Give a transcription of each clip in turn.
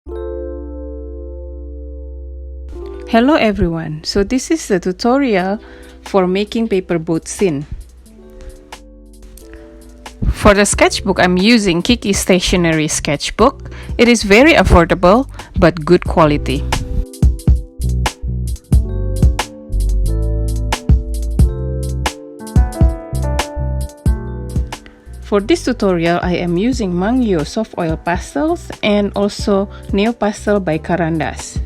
Hello everyone, so this is the tutorial for making paper boat scene. For the sketchbook, I'm using Kiky Stationery sketchbook. It is very affordable but good quality. For this tutorial, I am using Mungyo soft oil pastels and also Neopastel by Carand'ache.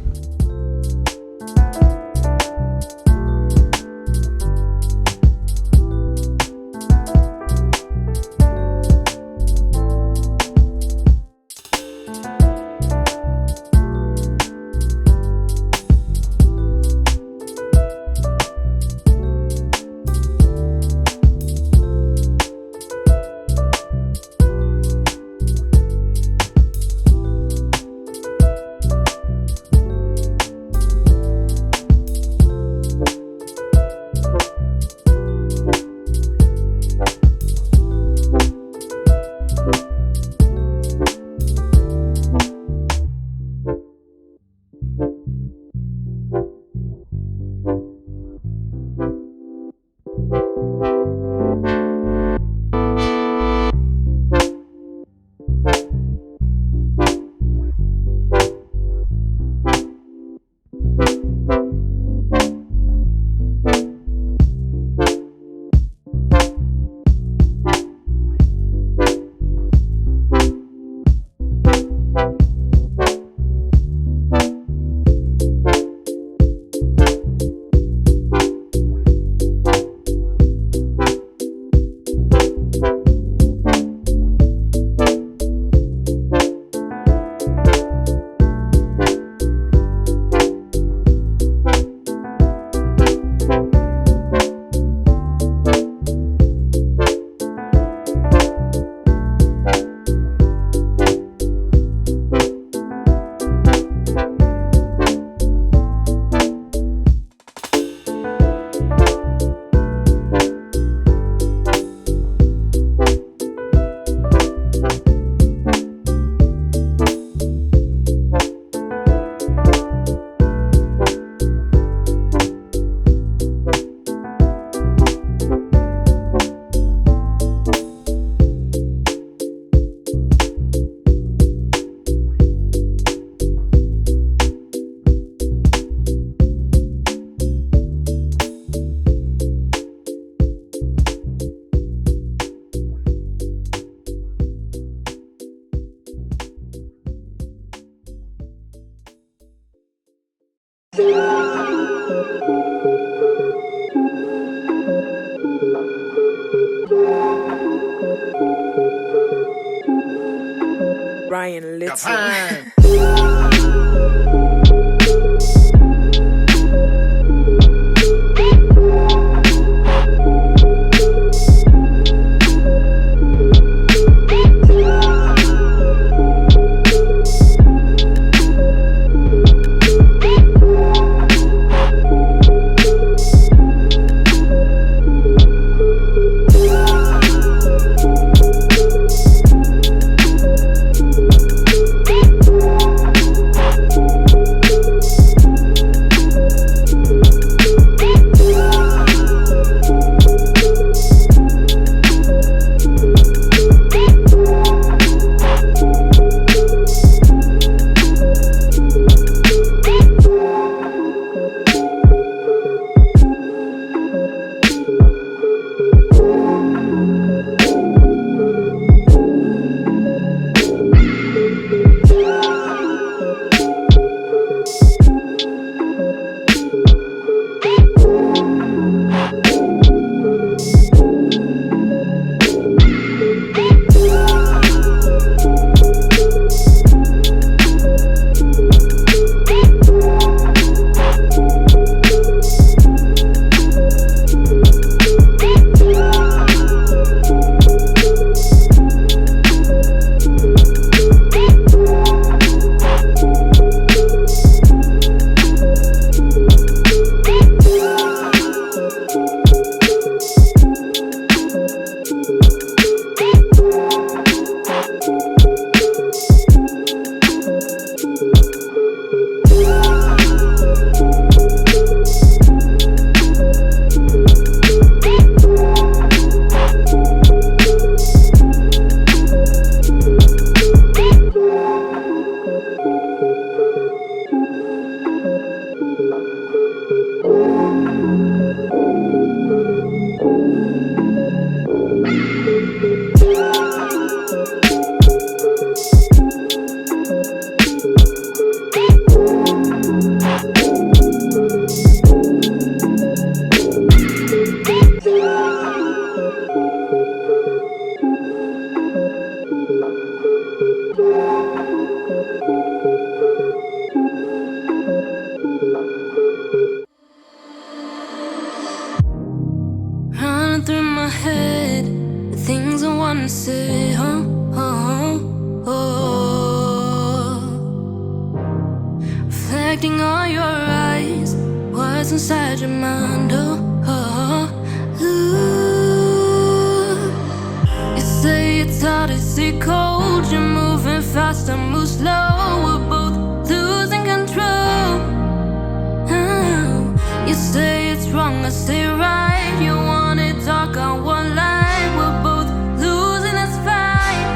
Ryan Little. reflecting on your eyes. What's inside your mind? You say it's hard to see cold. You're moving fast, I move slow. We're both losing control. You say it's wrong, I say right. You want it dark, I want light. We're both losing this fight.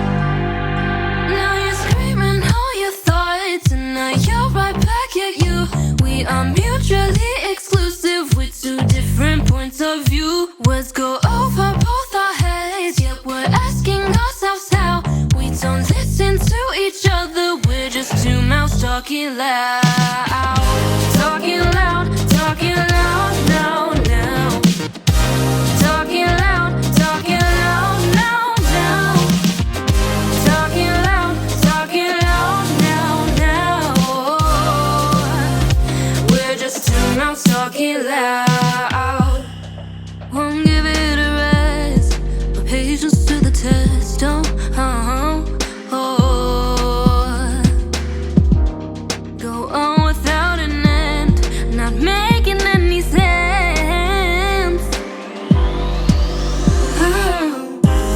Now you're screaming all your thoughts, and now you're right back at you. We are mutually exclusive with two different points of view. Words go over both our heads, yet we're asking ourselves how. We don't listen to each other, we're just two mouths talking loud. Talking loud, talking loud now, now. Talking loud now, now. Talking loud now, now. We're just two mouths talking loud. Won't give it a rest, but patience to the test. Go on without an end, not making any sense.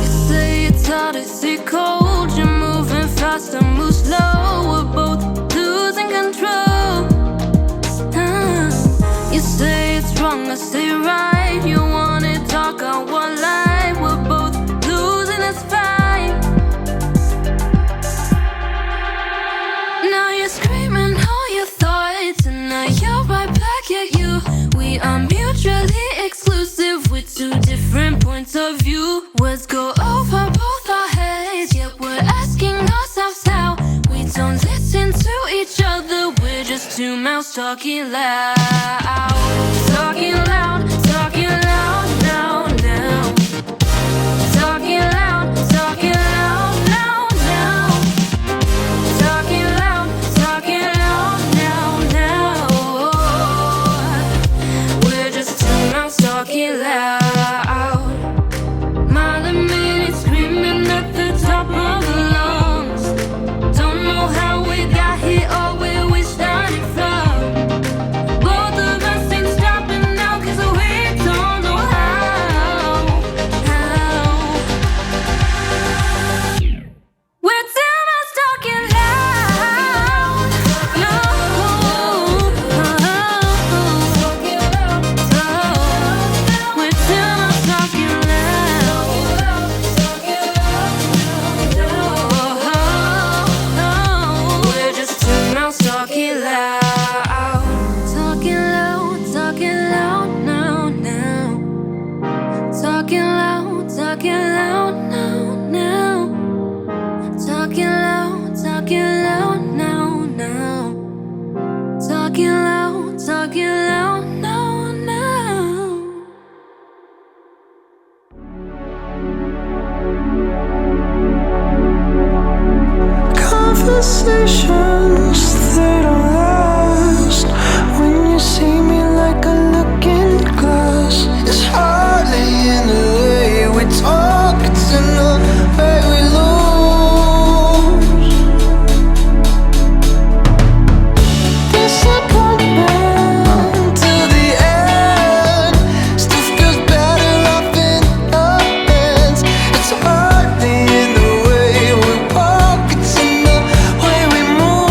You say it's hard to see cold. You're moving fast, I move slow. We're both losing control. You say it's wrong, I say right. You want it dark, I want light. We're both losing this fight. Now you're screaming all your thoughts, and now you're right back at you. We are mutually exclusive with two different points of view. Words go over both our heads, yet we're asking ourselves how. We don't listen to each other, we're just two mouths talking loud. Talking loud now, now. Talking loud now, now. Talking loud now, now. We're just two mouths talking loud. Mile a minute screaming at the top of the lungs. Don't know how we got here or where we started from. Both of us ain't stopping now, 'cause we don't know how. We're two mouths talking loud. No. We're two mouths talking loud. We're just two mouths talking loud. Talking loud now, now. Talking loud now, now. Talking loud now, now. Talking loud now, now. Conversations, they don't last. When you see me like a looking glass, it's hardly in the way we talk, it's in the way we lose. Disappointment till the end. Stuff goes better off in our hands. It's hardly in the way we walk, it's in the way we move.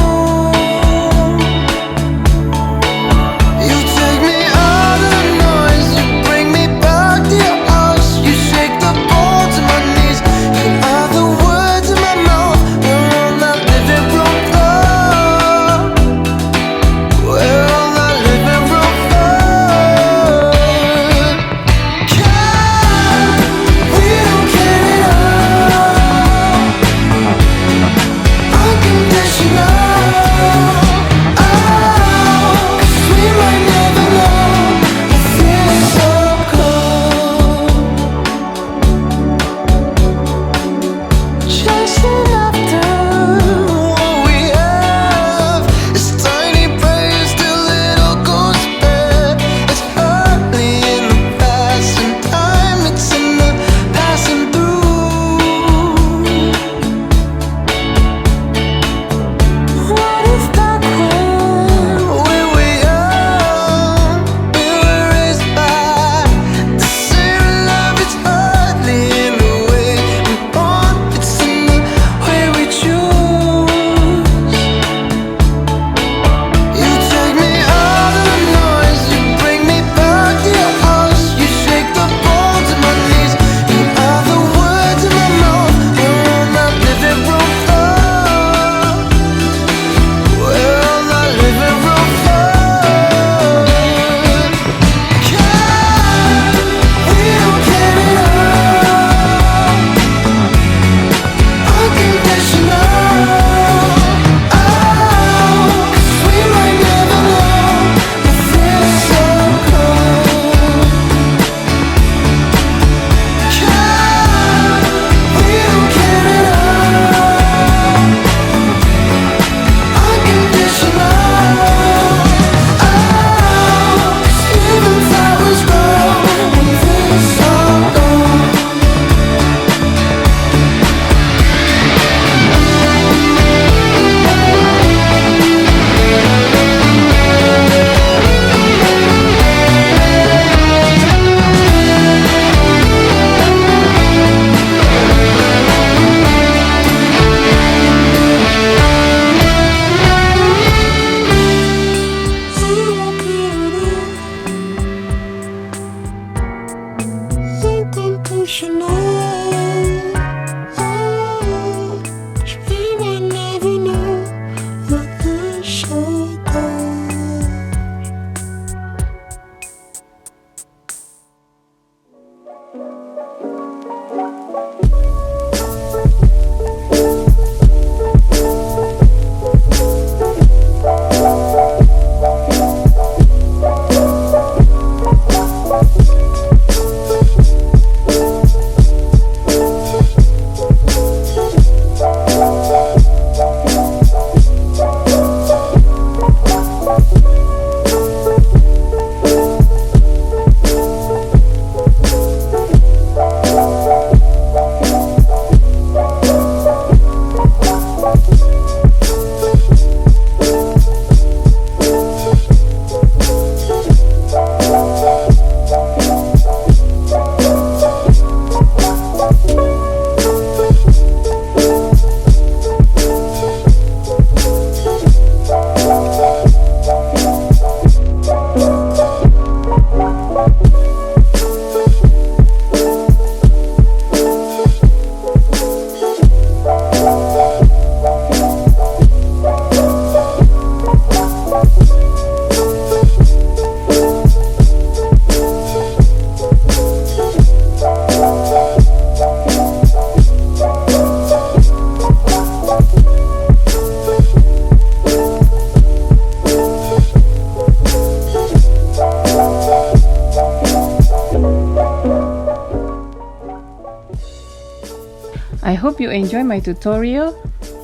I hope you enjoy my tutorial.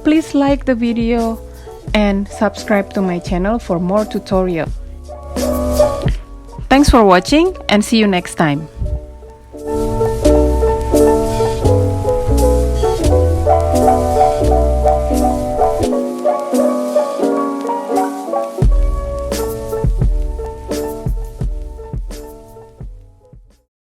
Please like the video and subscribe to my channel for more tutorial. Thanks for watching and see you next time.